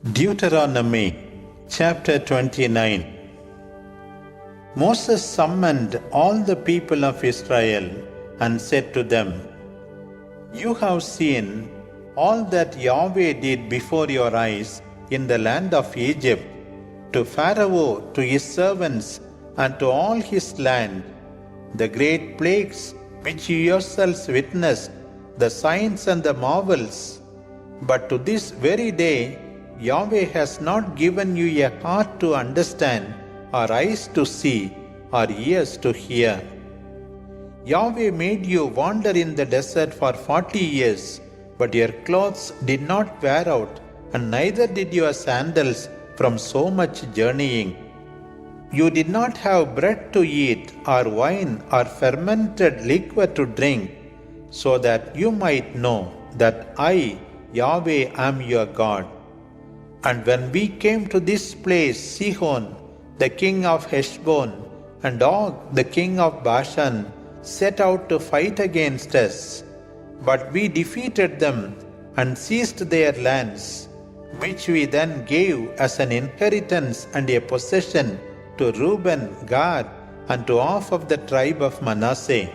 Deuteronomy chapter 29. Moses summoned all the people of Israel and said to them, "You have seen all that Yahweh did before your eyes in the land of Egypt, to Pharaoh, to his servants, and to all his land, the great plagues which you yourselves witnessed, the signs and the marvels. But to this very day Yahweh has not given you a heart to understand, or eyes to see, or ears to hear. Yahweh made you wander in the desert for 40 years, but your clothes did not wear out, and neither did your sandals from so much journeying. You did not have bread to eat, or wine, or fermented liquor to drink, so that you might know that I, Yahweh, am your God. And when we came to this place, Sihon, the king of Heshbon, and Og, the king of Bashan, set out to fight against us. But we defeated them and seized their lands, which we then gave as an inheritance and a possession to Reuben, Gad, and to half of the tribe of Manasseh.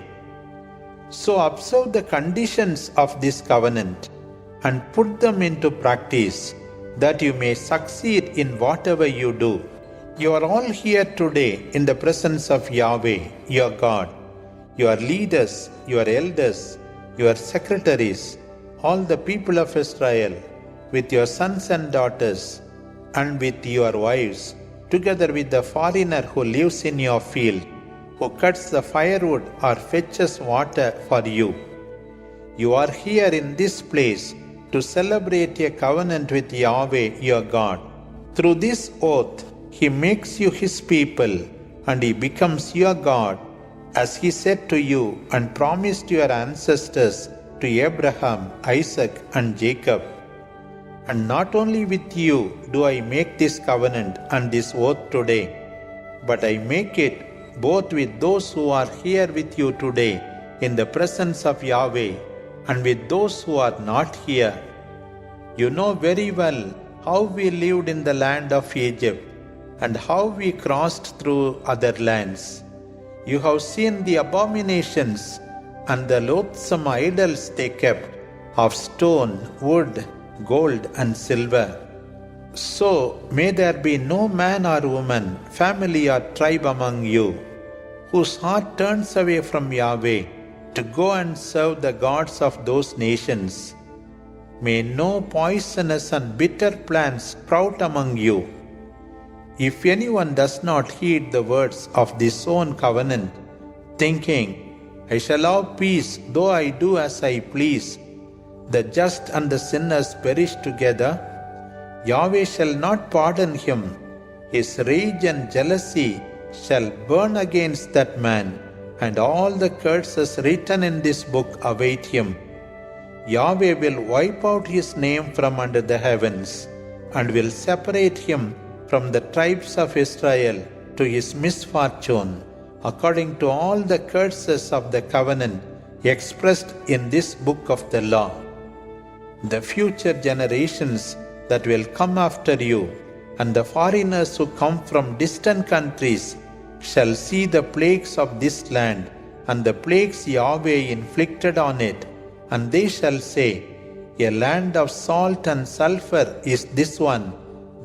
So observe the conditions of this covenant and put them into practice, that you may succeed in whatever you do. You are all here today in the presence of Yahweh, your God, your leaders, your elders, your secretaries, all the people of Israel, with your sons and daughters, and with your wives, together with the foreigner who lives in your field, who cuts the firewood or fetches water for you. You are here in this place to celebrate a covenant with Yahweh your God. Through this oath, He makes you His people, and He becomes your God, as He said to you and promised your ancestors, to Abraham, Isaac, and Jacob. And not only with you do I make this covenant and this oath today, but I make it both with those who are here with you today in the presence of Yahweh, and with those who are not here. You know very well how we lived in the land of Egypt, and how we crossed through other lands. You have seen the abominations and the loathsome idols they kept, of stone, wood, gold, and silver. So may there be no man or woman, family or tribe among you, whose heart turns away from Yahweh to go and serve the gods of those nations. May no poisonous and bitter plants sprout among you. If anyone does not heed the words of this own covenant, thinking, I shall have peace though I do as I please, the just and the sinners perish together, Yahweh shall not pardon him. His rage and jealousy shall burn against that man, and all the curses written in this book await him. Yahweh will wipe out his name from under the heavens, and will separate him from the tribes of Israel to his misfortune, according to all the curses of the covenant expressed in this book of the law. The future generations that will come after you, and the foreigners who come from distant countries, shall see the plagues of this land, and the plagues Yahweh inflicted on it, and they shall say, A land of salt and sulfur is this one,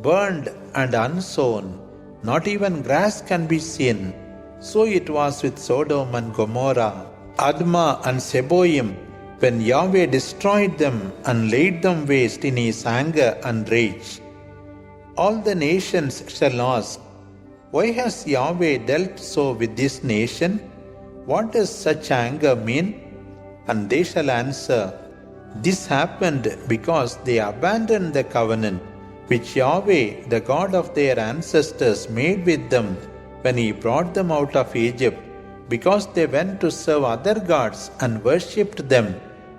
burned and unsown, not even grass can be seen. So it was with Sodom and Gomorrah, Admah and Seboim, when Yahweh destroyed them and laid them waste in his anger and rage. All the nations shall ask, Why has Yahweh dealt so with this nation? What does such anger mean? And they shall answer, This happened because they abandoned the covenant which Yahweh, the God of their ancestors, made with them when He brought them out of Egypt, because they went to serve other gods and worshipped them,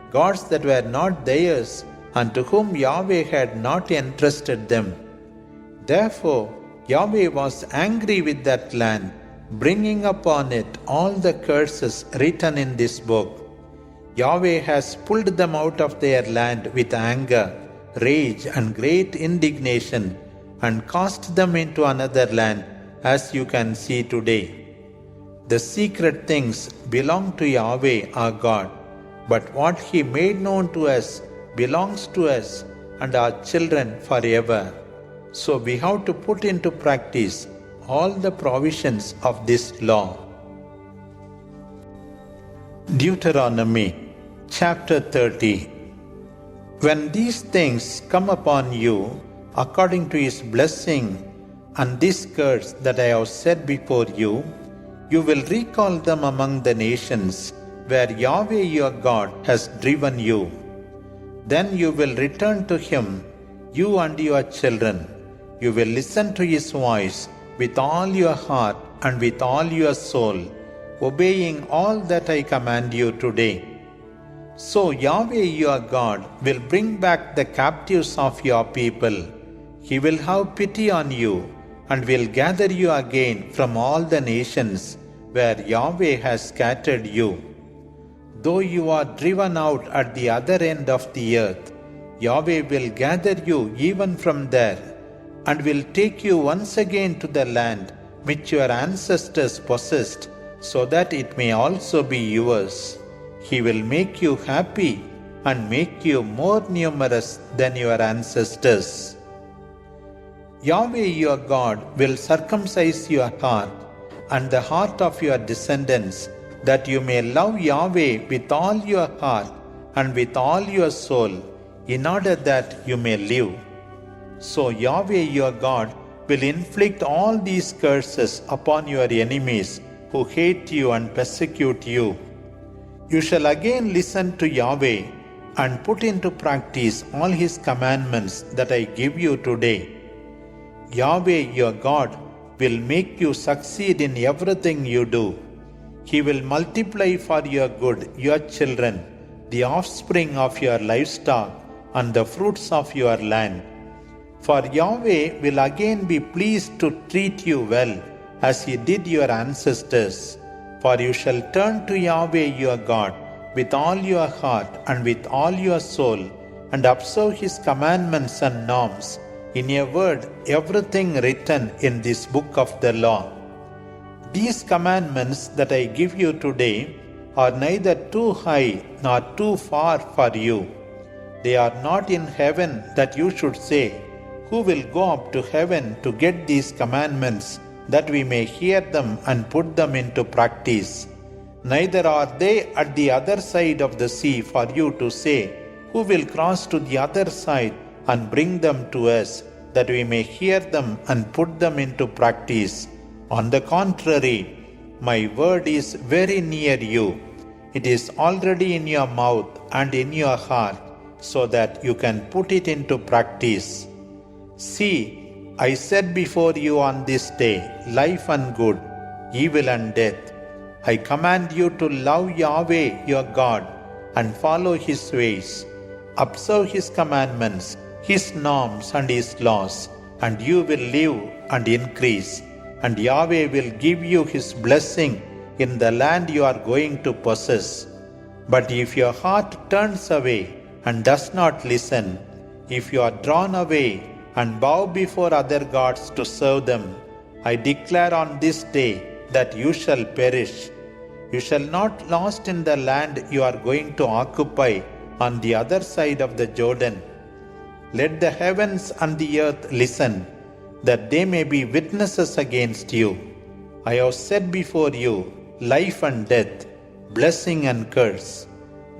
gods that were not theirs, and to whom Yahweh had not entrusted them. Therefore Yahweh was angry with that land, bringing upon it all the curses written in this book. Yahweh has pulled them out of their land with anger, rage and great indignation, and cast them into another land, as you can see today. The secret things belong to Yahweh our God, but what He made known to us belongs to us and our children forever. So we have to put into practice all the provisions of this law. Deuteronomy chapter 30. When these things come upon you, according to His blessing and this curse that I have said before you, you will recall them among the nations where Yahweh your God has driven you. Then you will return to Him, you and your children. You will listen to His voice with all your heart and with all your soul, obeying all that I command you today. So Yahweh your God will bring back the captives of your people. He will have pity on you and will gather you again from all the nations where Yahweh has scattered you. Though you are driven out at the other end of the earth, Yahweh will gather you even from there, and will take you once again to the land which your ancestors possessed, so that it may also be yours. He will make you happy and make you more numerous than your ancestors. Yahweh your God will circumcise your heart and the heart of your descendants, that you may love Yahweh with all your heart and with all your soul, in order that you may live. So Yahweh your God will inflict all these curses upon your enemies who hate you and persecute you. You shall again listen to Yahweh and put into practice all His commandments that I give you today. Yahweh your God will make you succeed in everything you do. He will multiply for your good your children, the offspring of your livestock, and the fruits of your land. For Yahweh will again be pleased to treat you well, as He did your ancestors. For you shall turn to Yahweh your God with all your heart and with all your soul, and observe His commandments and norms, in a word, everything written in this book of the law. These commandments that I give you today are neither too high nor too far for you. They are not in heaven, that you should say, who will go up to heaven to get these commandments, that we may hear them and put them into practice. Neither are they at the other side of the sea for you to say, who will cross to the other side and bring them to us, that we may hear them and put them into practice. On the contrary, my word is very near you. It is already in your mouth and in your heart, so that you can put it into practice. See, I set before you on this day life and good, evil and death. I command you to love Yahweh your God and follow His ways. Observe His commandments, His norms and His laws, and you will live and increase, and Yahweh will give you His blessing in the land you are going to possess. But if your heart turns away and does not listen, if you are drawn away and bow before other gods to serve them, I declare on this day that you shall perish. You shall not lost in the land you are going to occupy on the other side of the Jordan. Let the heavens and the earth listen, that they may be witnesses against you. I have set before you life and death, blessing and curse.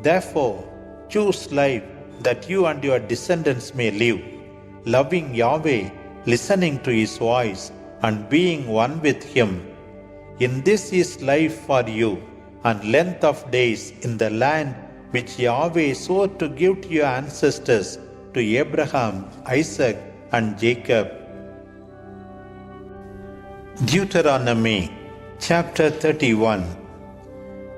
Therefore, choose life, that you and your descendants may live, loving Yahweh, listening to His voice, and being one with Him. In this is life for you, and length of days in the land which Yahweh swore to give to your ancestors, to Abraham, Isaac, and Jacob. Deuteronomy chapter 31.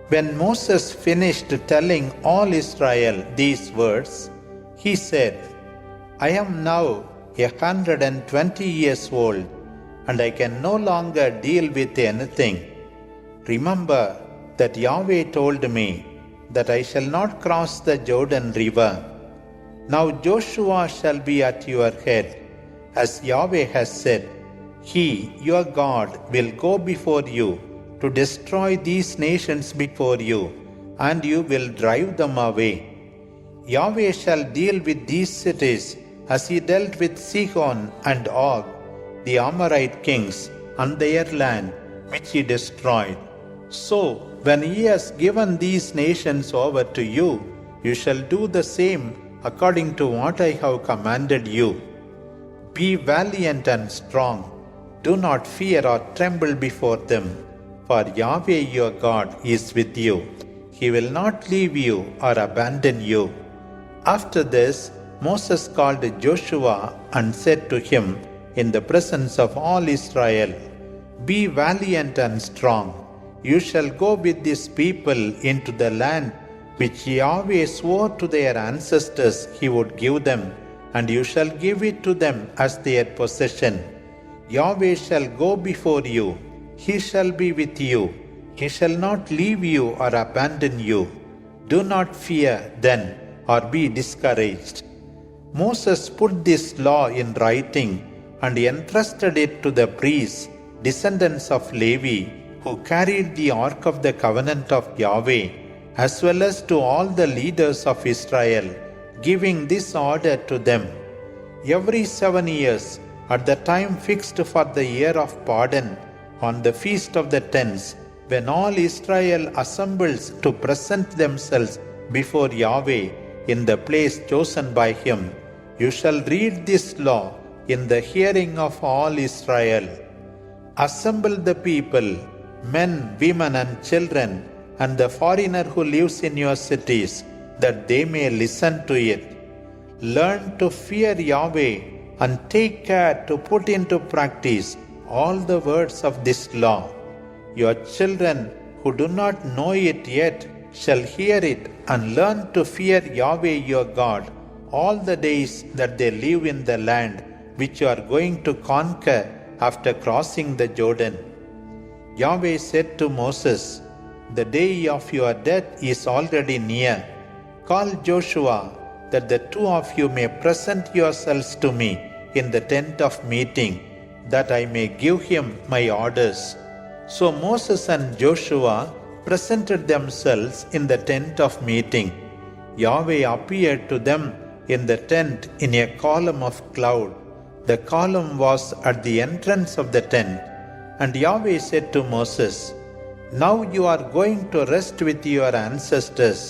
When Moses finished telling all Israel these words, he said, I am now 120 years old, and I can no longer deal with anything. Remember that Yahweh told me that I shall not cross the Jordan River. Now Joshua shall be at your head, as Yahweh has said. He, your God, will go before you to destroy these nations before you, and you will drive them away. Yahweh shall deal with these cities as he dealt with Sihon and Og, the Amorite kings, and their land, which he destroyed. So, when he has given these nations over to you, you shall do the same according to what I have commanded you. Be valiant and strong. Do not fear or tremble before them, for Yahweh your God is with you. He will not leave you or abandon you. After this, Moses called Joshua and said to him in the presence of all Israel, Be valiant and strong. You shall go with this people into the land which Yahweh swore to their ancestors he would give them, and you shall give it to them as their possession. Yahweh shall go before you. He shall be with you. He shall not leave you or abandon you. Do not fear then or be discouraged. Moses put this law in writing and entrusted it to the priests, descendants of Levi, who carried the ark of the covenant of Yahweh, as well as to all the leaders of Israel, giving this order to them. Every 7 years, at the time fixed for the year of pardon, on the feast of the tents, when all Israel assembles to present themselves before Yahweh in the place chosen by him, you shall read this law in the hearing of all Israel. Assemble the people, men, women, and children, and the foreigner who lives in your cities, that they may listen to it. Learn to fear Yahweh and take care to put into practice all the words of this law. Your children who do not know it yet shall hear it and learn to fear Yahweh your God all the days that they live in the land which you are going to conquer after crossing the Jordan. Yahweh said to Moses, The day of your death is already near. Call Joshua, that the two of you may present yourselves to me in the tent of meeting, that I may give him my orders. So Moses and Joshua presented themselves in the tent of meeting. Yahweh appeared to them in the tent in a column of cloud. The column was at the entrance of the tent. And Yahweh said to Moses, Now you are going to rest with your ancestors.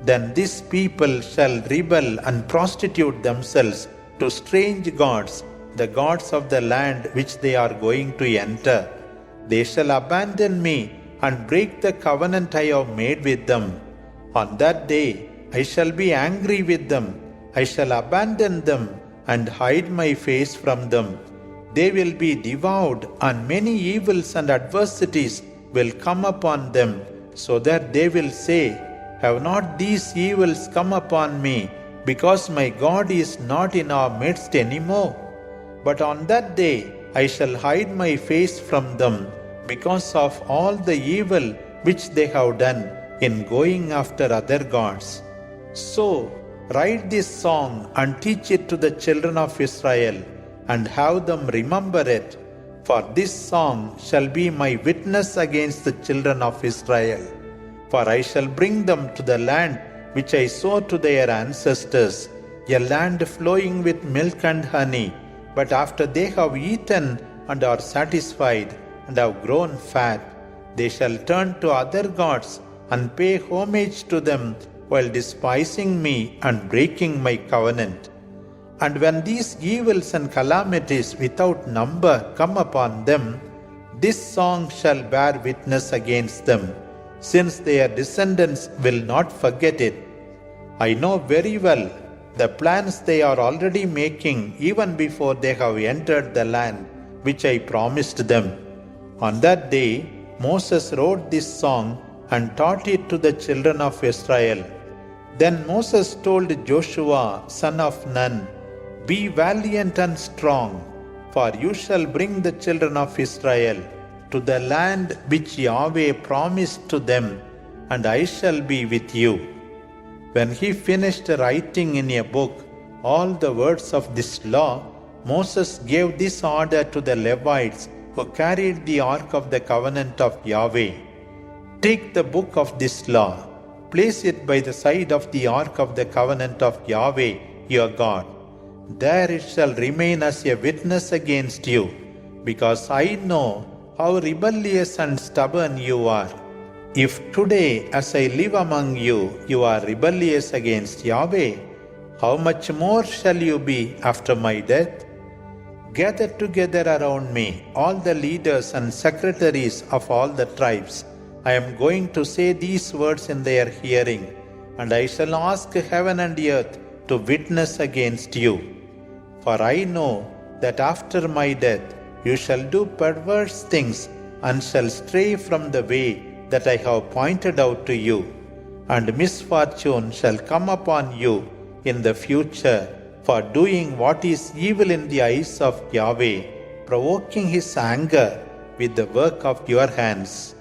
Then this people shall rebel and prostitute themselves to strange gods, the gods of the land which they are going to enter. They shall abandon me and break the covenant I have made with them. On that day I shall be angry with them. I shall abandon them and hide my face from them. They will be devoured, and many evils and adversities will come upon them, so that they will say, Have not these evils come upon me, because my God is not in our midst any more? But on that day I shall hide my face from them, because of all the evil which they have done in going after other gods. So write this song and teach it to the children of Israel, and have them remember it, for this song shall be my witness against the children of Israel. For I shall bring them to the land which I swore to their ancestors, a land flowing with milk and honey. But after they have eaten and are satisfied and have grown fat, they shall turn to other gods and pay homage to them, while despising me and breaking my covenant. And when these evils and calamities without number come upon them, this song shall bear witness against them, since their descendants will not forget it. I know very well the plans they are already making even before they have entered the land which I promised them. On that day Moses wrote this song and taught it to the children of Israel. Then Moses told Joshua, son of Nun, Be valiant and strong, for you shall bring the children of Israel to the land which Yahweh promised to them, and I shall be with you. When he finished writing in a book all the words of this law, Moses gave this order to the Levites who carried the ark of the covenant of Yahweh. Take the book of this law, place it by the side of the ark of the covenant of Yahweh your God. There it shall remain as a witness against you, because I know how rebellious and stubborn you are. If today, as I live among you, you are rebellious against Yahweh, how much more shall you be after my death? Gather together around me all the leaders and secretaries of all the tribes. I am going to say these words in their hearing, and I shall ask heaven and earth to witness against you. For I know that after my death you shall do perverse things and shall stray from the way that I have pointed out to you, and misfortune shall come upon you in the future for doing what is evil in the eyes of Yahweh, provoking his anger with the work of your hands.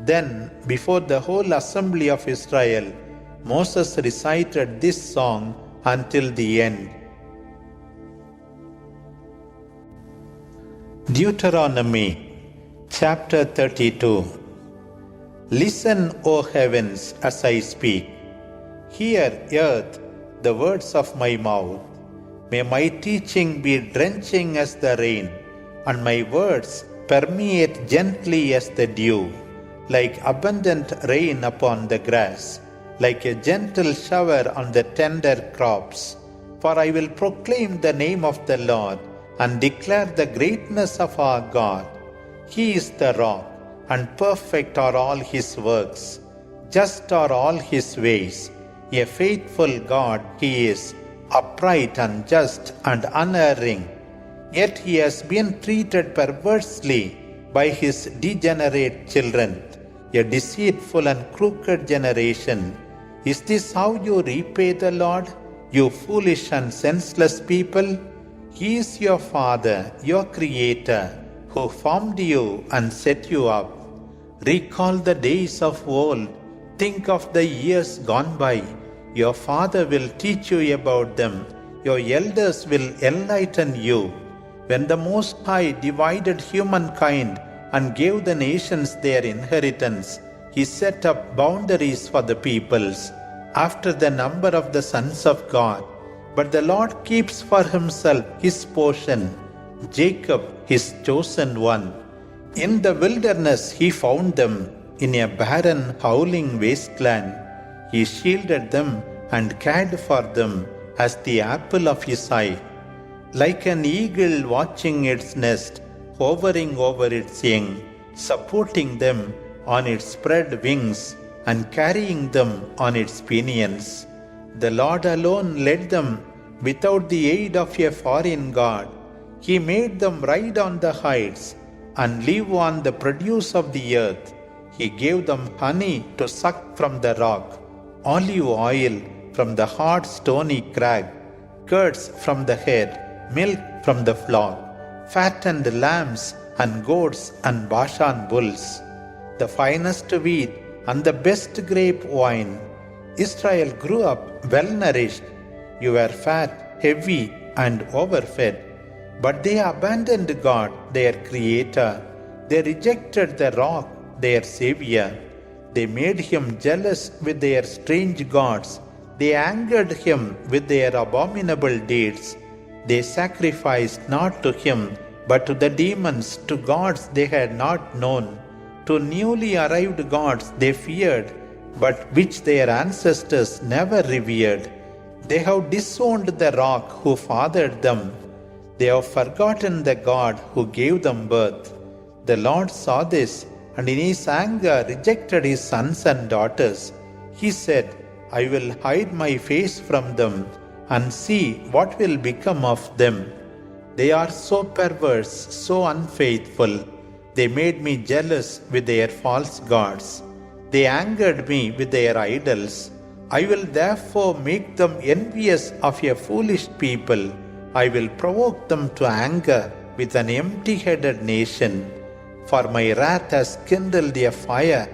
Then, before the whole assembly of Israel, Moses recited this song until the end. Deuteronomy chapter 32. Listen, O heavens, as I speak. Hear, earth, the words of my mouth. May my teaching be drenching as the rain, and my words permeate gently as the dew, like abundant rain upon the grass, like a gentle shower on the tender crops. For I will proclaim the name of the Lord, and declare the greatness of our God. He is the rock, and perfect are all his works. Just are all his ways. A faithful God he is, upright and just and unerring. Yet he has been treated perversely by his degenerate children, a deceitful and crooked generation. Is this how you repay the Lord, you foolish and senseless people? He is your Father, your Creator, who formed you and set you up. Recall the days of old. Think of the years gone by. Your Father will teach you about them. Your elders will enlighten you. When the Most High divided humankind and gave the nations their inheritance, He set up boundaries for the peoples, after the number of the sons of God. But the Lord keeps for himself his portion, Jacob his chosen one. In the wilderness he found them, in a barren, howling wasteland. He shielded them and cared for them as the apple of his eye. Like an eagle watching its nest, hovering over its young, supporting them on its spread wings and carrying them on its pinions. The Lord alone led them without the aid of a foreign god. He made them ride on the heights and live on the produce of the earth. He gave them honey to suck from the rock, olive oil from the hard stony crag, curds from the head, milk from the flock, fattened lambs and goats and Bashan bulls, the finest wheat and the best grape wine. Israel grew up well nourished. You were fat, heavy, and overfed. But they abandoned God, their Creator. They rejected the rock, their Savior. They made him jealous with their strange gods. They angered him with their abominable deeds. They sacrificed not to him, but to the demons, to gods they had not known, to newly arrived gods they feared, but which their ancestors never revered. They have disowned the rock who fathered them. They have forgotten the God who gave them birth. The Lord saw this, and in his anger rejected his sons and daughters. He said, I will hide my face from them, and see what will become of them. They are so perverse, so unfaithful. They made me jealous with their false gods. They angered me with their idols. I will therefore make them envious of a foolish people. I will provoke them to anger with an empty-headed nation. For my wrath has kindled a fire,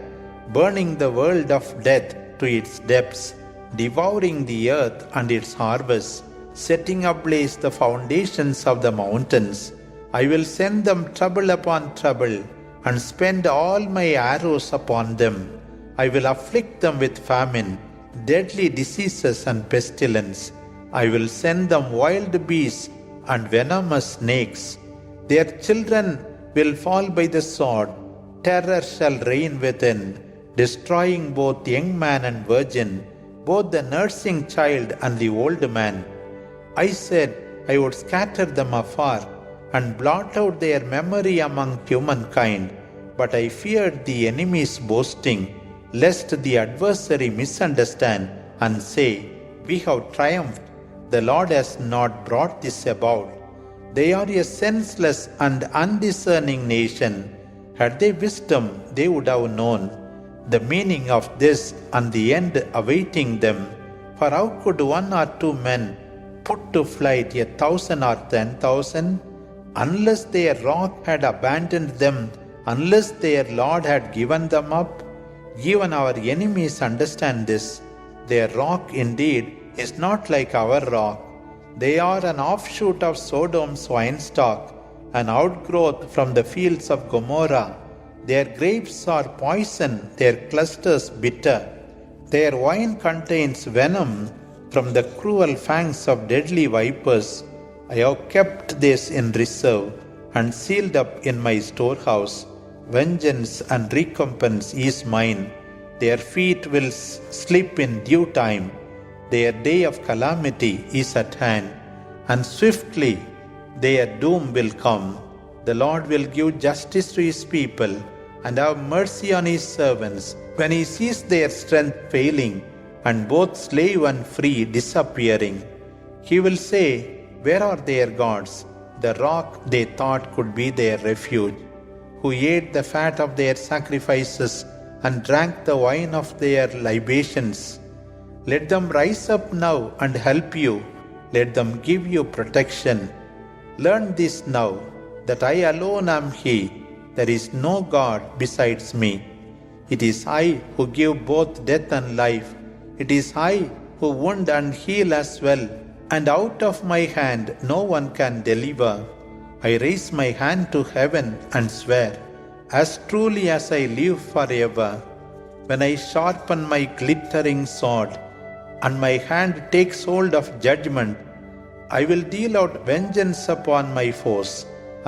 burning the world of death to its depths, devouring the earth and its harvest. setting ablaze the foundations of the mountains. I will send them trouble upon trouble, and spend all my arrows upon them. I will afflict them with famine, deadly diseases and pestilence. I will send them wild beasts and venomous snakes. Their children will fall by the sword. Terror shall reign within, destroying both young man and virgin, both the nursing child and the old man. I said I would scatter them afar and blot out their memory among humankind. But I feared the enemy's boasting, lest the adversary misunderstand and say, "We have triumphed. The Lord has not brought this about." They are a senseless and undiscerning nation. Had they wisdom, they would have known the meaning of this and the end awaiting them. For how could one or two men put to flight 1,000 or 10,000? Unless their rock had abandoned them, unless their Lord had given them up? Even our enemies understand this. Their rock indeed is not like our rock. They are an offshoot of Sodom's winestock, an outgrowth from the fields of Gomorrah. Their grapes are poison, their clusters bitter. Their wine contains venom from the cruel fangs of deadly vipers. I have kept this in reserve and sealed up in my storehouse. Vengeance and recompense is mine. Their feet will slip in due time. Their day of calamity is at hand, and swiftly their doom will come. The Lord will give justice to his people and have mercy on his servants when he sees their strength failing and both slave and free disappearing. He will say, "Where are their gods, the rock they thought could be their refuge, who ate the fat of their sacrifices and drank the wine of their libations? Let them rise up now and help you. Let them give you protection. Learn this now, that I alone am He. There is no God besides me. It is I who give both death and life. It is I who wound and heal as well, and out of my hand no one can deliver. I raise my hand to heaven and swear, as truly as I live forever, when I sharpen my glittering sword, and my hand takes hold of judgment, I will deal out vengeance upon my foes,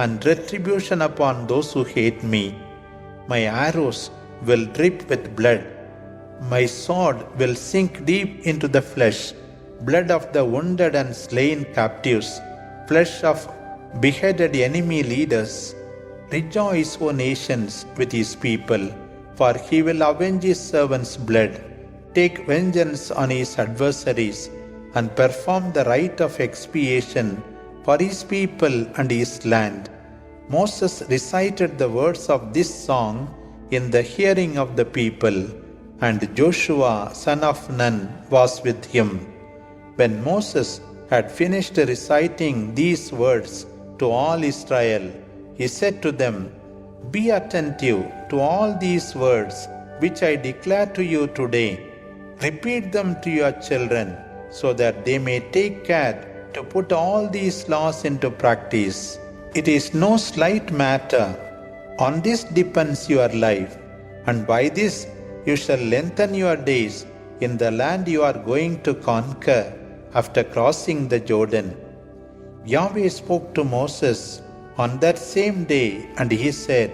and retribution upon those who hate me. My arrows will drip with blood. My sword will sink deep into the flesh, blood of the wounded and slain captives, flesh of beheaded enemy leaders. Rejoice, O nations, with his people, for he will avenge his servants' blood, take vengeance on his adversaries, and perform the rite of expiation for his people and his land. Moses recited the words of this song in the hearing of the people, and Joshua son of Nun was with him. When Moses had finished reciting these words to all Israel, he said to them, "Be attentive to all these words which I declare to you today. Repeat them to your children, so that they may take care to put all these laws into practice. It is no slight matter. On this depends your life, and by this you shall lengthen your days in the land you are going to conquer after crossing the Jordan." Yahweh spoke to Moses on that same day, and he said,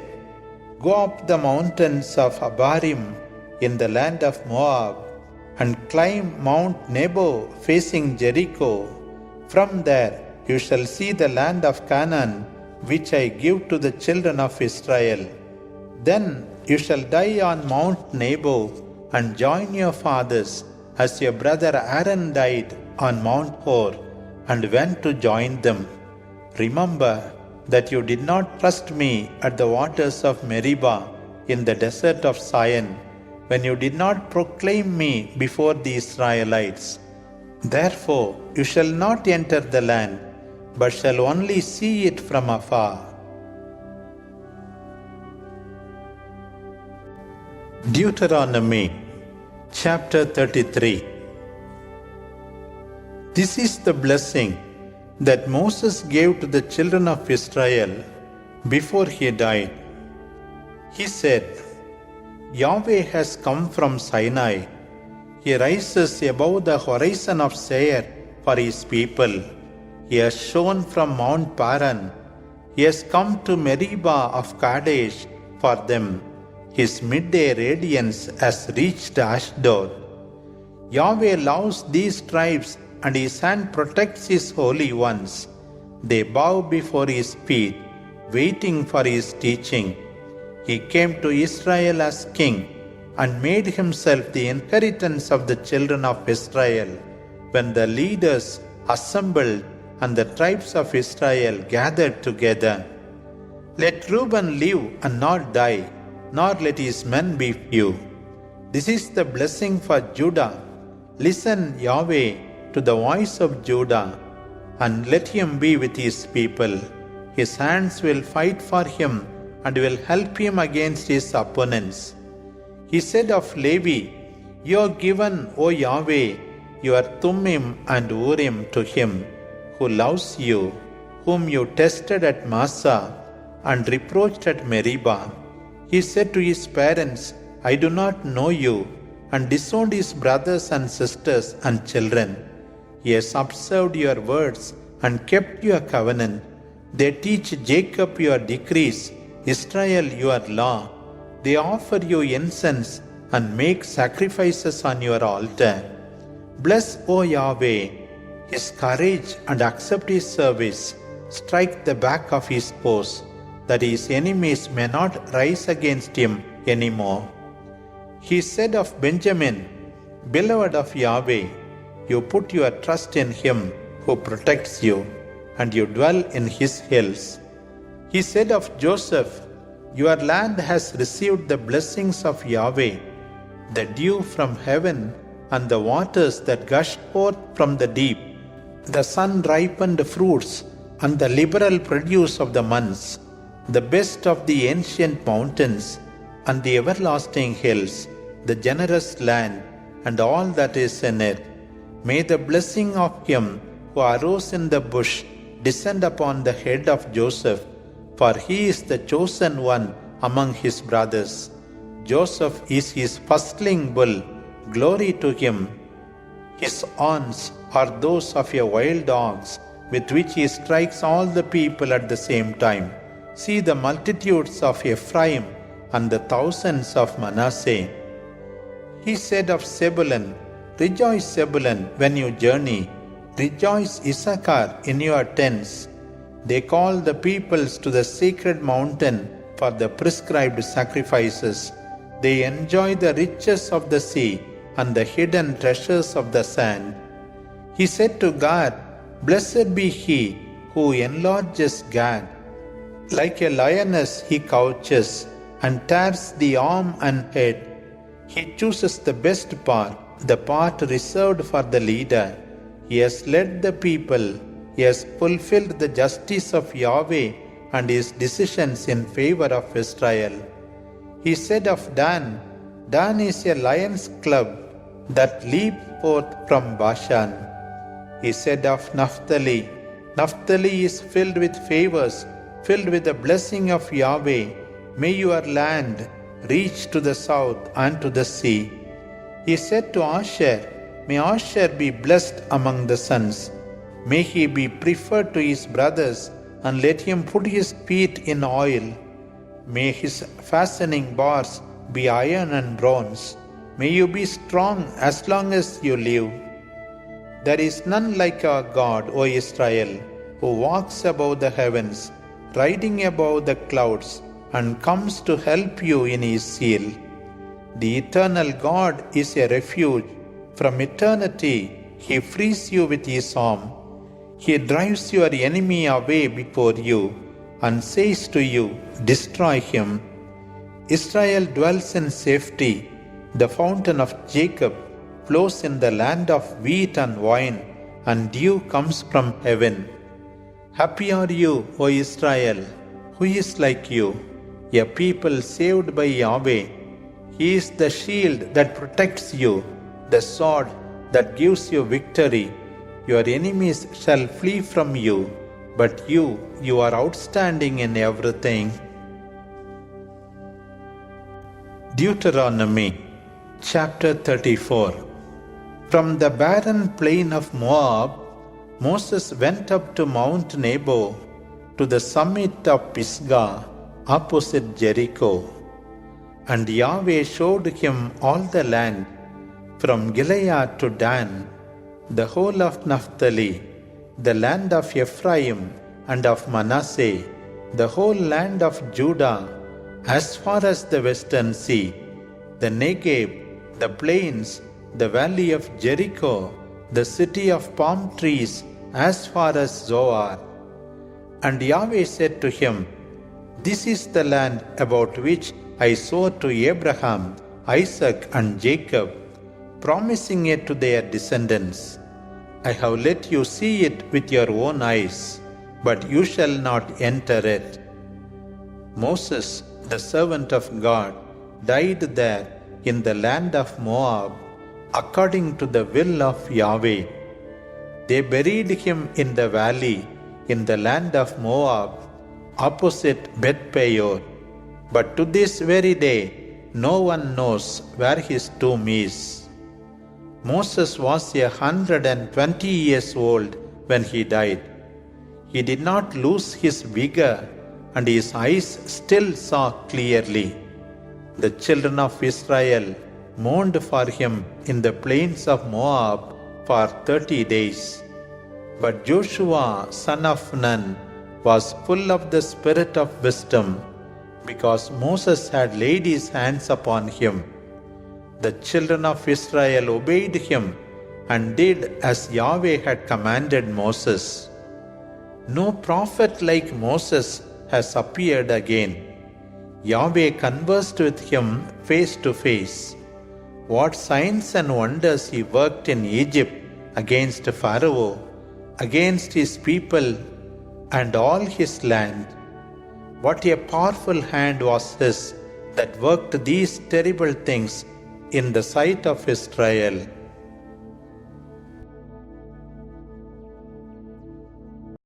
"Go up the mountains of Abarim in the land of Moab, and climb Mount Nebo facing Jericho. From there you shall see the land of Canaan, which I give to the children of Israel. Then you shall die on Mount Nebo and join your fathers, as your brother Aaron died on Mount Hor and went to join them. Remember that you did not trust me at the waters of Meribah in the desert of Zion, when you did not proclaim me before the Israelites. Therefore you shall not enter the land, but shall only see it from afar." Deuteronomy chapter 33. This is the blessing that Moses gave to the children of Israel before he died. He said, Yahweh has come from Sinai. He rises above the horizon of Seir for his people. He has shone from Mount Paran. He has come to Meribah of Kadesh for them. His midday radiance has reached Ashdod. Yahweh loves these tribes, and his hand protects his holy ones. They bow before his feet, waiting for his teaching. He came to Israel as king and made himself the inheritance of the children of Israel when the leaders assembled and the tribes of Israel gathered together. Let Reuben live and not die, nor let his men be few. This is the blessing for Judah. Listen, Yahweh, to the voice of Judah, and let him be with his people. His hands will fight for him and will help him against his opponents. He said of Levi, You have given, O Yahweh, your Thummim and Urim to him who loves you, whom you tested at Massah and reproached at Meribah. He said to his parents, I do not know you, and disowned his brothers and sisters and children. He has observed your words and kept your covenant. They teach Jacob your decrees, Israel your law. They offer you incense and make sacrifices on your altar. Bless, O Yahweh, his courage and accept his service. Strike the back of his foes, that his enemies may not rise against him anymore. He said of Benjamin, Beloved of Yahweh, you put your trust in him who protects you, and you dwell in his hills. He said of Joseph, Your land has received the blessings of Yahweh, the dew from heaven and the waters that gush forth from the deep, the sun-ripened fruits and the liberal produce of the months, the best of the ancient mountains and the everlasting hills, the generous land and all that is in it. May the blessing of him who arose in the bush descend upon the head of Joseph, for he is the chosen one among his brothers. Joseph is his firstling bull, glory to him. His horns are those of a wild ox, with which he strikes all the people at the same time. See the multitudes of Ephraim and the thousands of Manasseh. He said of Zebulun, Rejoice, Zebulun, when you journey. Rejoice, Issachar, in your tents. They call the peoples to the sacred mountain for the prescribed sacrifices. They enjoy the riches of the sea and the hidden treasures of the sand. He said to Gad, Blessed be he who enlarges Gad. Like a lioness he couches and tears the arm and head. He chooses the best part, the part reserved for the leader. He has led the people. He has fulfilled the justice of Yahweh and his decisions in favor of Israel. He said of Dan, Dan is a lion's club that leaps forth from Bashan. He said of Naphtali, Naphtali is filled with favors, filled with the blessing of Yahweh. May your land reach to the south and to the sea. He said to Asher, May Asher be blessed among the sons. May he be preferred to his brothers, and let him put his feet in oil. May his fastening bars be iron and bronze. May you be strong as long as you live. There is none like our God, O Israel, who walks above the heavens, riding above the clouds, and comes to help you in his zeal. The eternal God is a refuge. From eternity he frees you with his arm. He drives your enemy away before you and says to you, Destroy him. Israel dwells in safety. The fountain of Jacob flows in the land of wheat and wine, and dew comes from heaven. Happy are you, O Israel, who is like you, a people saved by Yahweh. He is the shield that protects you, the sword that gives you victory. your enemies shall flee from you, but you are outstanding in everything. Deuteronomy chapter 34. From the barren plain of Moab, Moses went up to Mount Nebo, to the summit of Pisgah, opposite Jericho. And Yahweh showed him all the land, from Gilead to Dan, the whole of Naphtali, the land of Ephraim and of Manasseh, the whole land of Judah, as far as the western sea, the Negeb, the plains, the valley of Jericho, the city of palm trees, as far as Zoar. And Yahweh said to him, This is the land about which I swore to Abraham, Isaac, and Jacob, promising it to their descendants. I have let you see it with your own eyes, but you shall not enter it. Moses, the servant of God, died there in the land of Moab, according to the will of Yahweh. They buried him in the valley in the land of Moab, opposite Beth-peor. But to this very day, no one knows where his tomb is. Moses was 120 years old when he died. He did not lose his vigor, and his eyes still saw clearly. The children of Israel mourned for him in the plains of Moab for 30 days. But Joshua, son of Nun, was full of the spirit of wisdom, because Moses had laid his hands upon him. The children of Israel obeyed him and did as Yahweh had commanded Moses. No prophet like Moses has appeared again. Yahweh conversed with him face to face. What signs and wonders he worked in Egypt against Pharaoh, against his people and all his land. What a powerful hand was his that worked these terrible things in the sight of Israel.